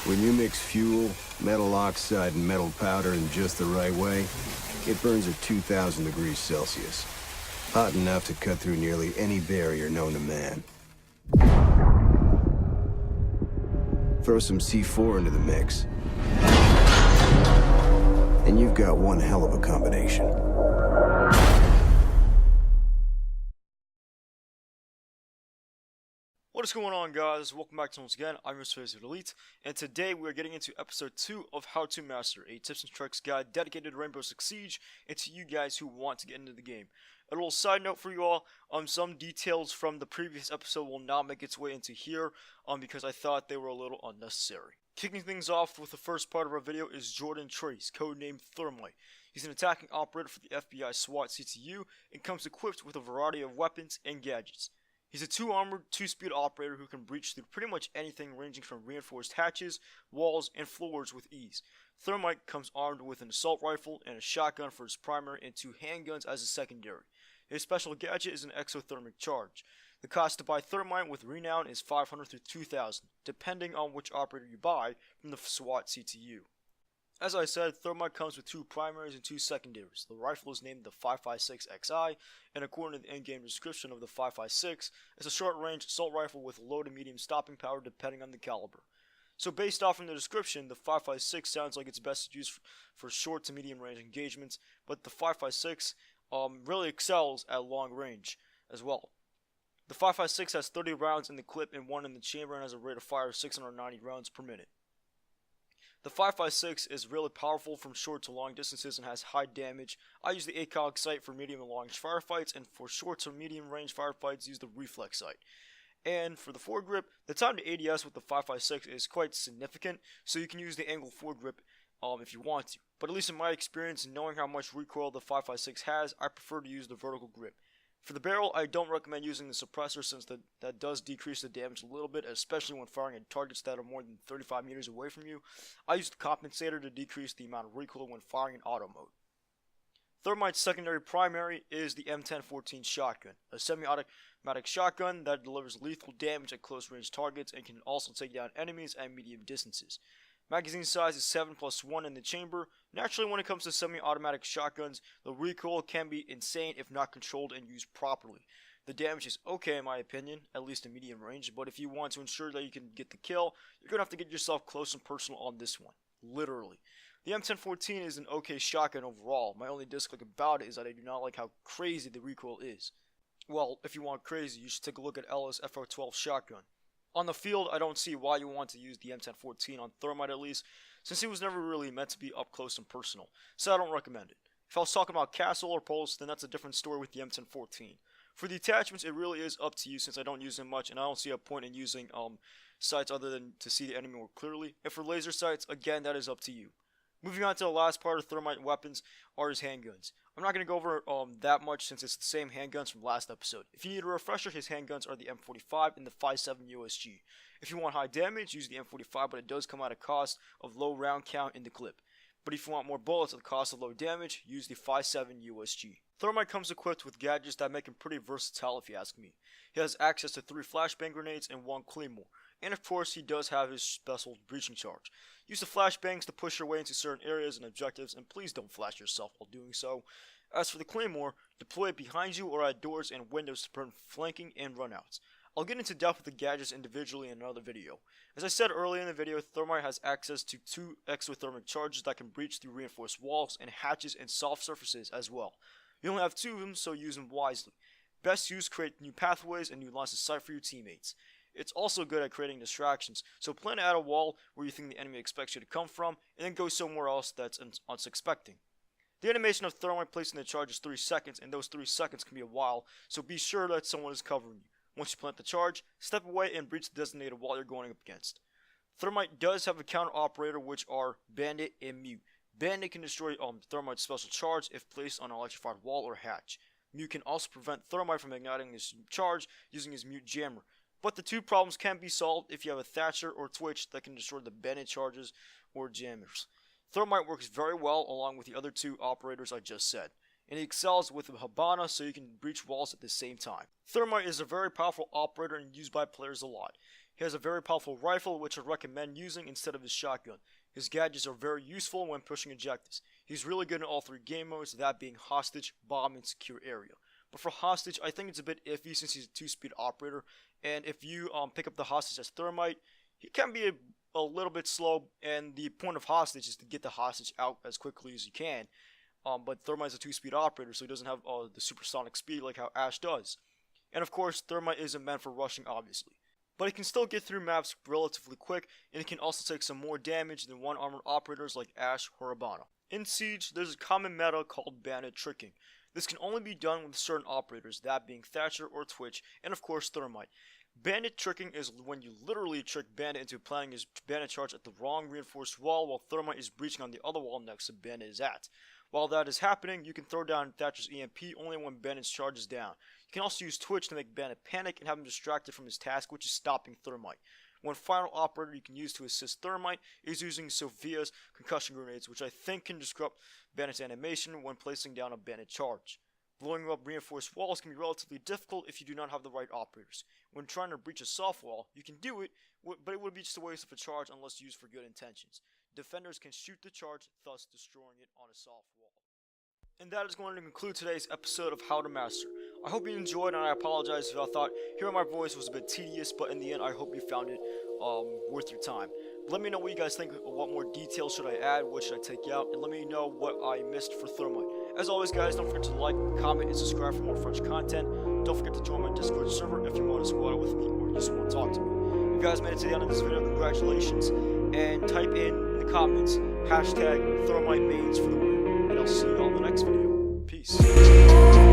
When you mix fuel, metal oxide, and metal powder in just the right way, it burns at 2,000 degrees Celsius. Hot enough to cut through nearly any barrier known to man. Throw some C4 into the mix, and you've got one hell of a combination. What is going on, guys? Welcome back to once again. I'm your Space Elite, and today we are getting into episode 2 of How to Master, a tips and tricks guide dedicated to Rainbow Six Siege and to you guys who want to get into the game. A little side note for you all, some details from the previous episode will not make its way into here, because I thought they were a little unnecessary. Kicking things off with the first part of our video is Jordan Trace, codenamed Thermite. He's an attacking operator for the FBI SWAT CTU and comes equipped with a variety of weapons and gadgets. He's a 2-armored, 2-speed operator who can breach through pretty much anything ranging from reinforced hatches, walls, and floors with ease. Thermite comes armed with an assault rifle and a shotgun for his primary and 2 handguns as a secondary. His special gadget is an exothermic charge. The cost to buy Thermite with Renown is 500 through 2,000, depending on which operator you buy from the SWAT CTU. As I said, Thermite comes with 2 primaries and 2 secondaries. The rifle is named the 5.56 XI, and according to the in-game description of the 5.56, it's a short-range assault rifle with low to medium stopping power depending on the caliber. So based off from the description, the 5.56 sounds like it's best used for short to medium range engagements, but the 5.56 really excels at long range as well. The 5.56 has 30 rounds in the clip and 1 in the chamber and has a rate of fire of 690 rounds per minute. The 5.56 is really powerful from short to long distances and has high damage. I use the ACOG sight for medium and long firefights, and for short to medium range firefights use the reflex sight. And for the foregrip, the time to ADS with the 5.56 is quite significant, so you can use the angle foregrip if you want to. But at least in my experience, knowing how much recoil the 5.56 has, I prefer to use the vertical grip. For the barrel, I don't recommend using the suppressor since that does decrease the damage a little bit, especially when firing at targets that are more than 35 meters away from you. I use the compensator to decrease the amount of recoil when firing in auto mode. Thermite's secondary primary is the M1014 shotgun, a semi-automatic shotgun that delivers lethal damage at close range targets and can also take down enemies at medium distances. Magazine size is 7+1 in the chamber. Naturally, when it comes to semi-automatic shotguns, the recoil can be insane if not controlled and used properly. The damage is okay in my opinion, at least in medium range, but if you want to ensure that you can get the kill, you're going to have to get yourself close and personal on this one. Literally. The M1014 is an okay shotgun overall. My only dislike about it is that I do not like how crazy the recoil is. Well, if you want crazy, you should take a look at Ella's FR12 shotgun. On the field, I don't see why you want to use the M1014 on Thermite at least, since it was never really meant to be up close and personal, so I don't recommend it. If I was talking about Castle or Pulse, then that's a different story with the M1014. For the attachments, it really is up to you since I don't use them much, and I don't see a point in using sights other than to see the enemy more clearly. And for laser sights, again, that is up to you. Moving on to the last part of Thermite weapons are his handguns. I'm not going to go over that much since it's the same handguns from last episode. If you need a refresher, his handguns are the M45 and the 5.7 USG. If you want high damage, use the M45, but it does come at a cost of low round count in the clip. But if you want more bullets at the cost of low damage, use the 5.7 USG. Thermite comes equipped with gadgets that make him pretty versatile if you ask me. He has access to 3 flashbang grenades and 1 claymore. And of course, he does have his special breaching charge. Use the flashbangs to push your way into certain areas and objectives, and please don't flash yourself while doing so. As for the claymore, deploy it behind you or at doors and windows to prevent flanking and runouts. I'll get into depth with the gadgets individually in another video. As I said earlier in the video, Thermite has access to 2 exothermic charges that can breach through reinforced walls and hatches and soft surfaces as well. You only have 2 of them, so use them wisely. Best use create new pathways and new lines of sight for your teammates. It's also good at creating distractions, so plan to add a wall where you think the enemy expects you to come from, and then go somewhere else that's unsuspecting. The animation of Thermite placing the charge is 3 seconds, and those 3 seconds can be a while, so be sure that someone is covering you. Once you plant the charge, step away and breach the designated wall you're going up against. Thermite does have a counter operator, which are Bandit and Mute. Bandit can destroy Thermite's special charge if placed on an electrified wall or hatch. Mute can also prevent Thermite from igniting his charge using his Mute jammer. But the 2 problems can be solved if you have a Thatcher or Twitch that can destroy the Bandit charges or jammers. Thermite works very well along with the other 2 operators I just said. and he excels with Habana, so you can breach walls at the same time. Thermite is a very powerful operator and used by players a lot. He has a very powerful rifle, which I recommend using instead of his shotgun. His gadgets are very useful when pushing objectives. He's really good in all three game modes, that being hostage, bomb, and secure area. But for hostage, I think it's a bit iffy since he's a 2-speed operator, and if you pick up the hostage as Thermite, he can be a little bit slow, and the point of hostage is to get the hostage out as quickly as you can. But Thermite's a 2-speed operator, so he doesn't have the supersonic speed like how Ash does. And of course, Thermite isn't meant for rushing, obviously. But he can still get through maps relatively quick, and he can also take some more damage than one-armored operators like Ash or Habana. In Siege, there's a common meta called bandit tricking. This can only be done with certain operators, that being Thatcher or Twitch, and of course Thermite. Bandit tricking is when you literally trick Bandit into planning his bandit charge at the wrong reinforced wall while Thermite is breaching on the other wall next to Bandit is at. While that is happening, you can throw down Thatcher's EMP only when Bandit's charge is down. You can also use Twitch to make Bandit panic and have him distracted from his task, which is stopping Thermite. One final operator you can use to assist Thermite is using Sophia's concussion grenades, which I think can disrupt Bandit's animation when placing down a Bandit charge. Blowing up reinforced walls can be relatively difficult if you do not have the right operators. When trying to breach a soft wall, you can do it, but it would be just a waste of a charge unless used for good intentions. Defenders can shoot the charge, thus destroying it on a soft wall. And that is going to conclude today's episode of How to Master. I hope you enjoyed, and I apologize if I thought hearing my voice was a bit tedious, but in the end I hope you found it worth your time. Let me know what you guys think, what more details should I add, what should I take out, and let me know what I missed for Thermite. As always guys, don't forget to like, comment, and subscribe for more French content. Don't forget to join my Discord server if you want to squad with me or you just want to talk to me. If you guys made it to the end of this video, congratulations, and type in the comments, #Thermite mains for the win, and I'll see you all in the next video. Peace.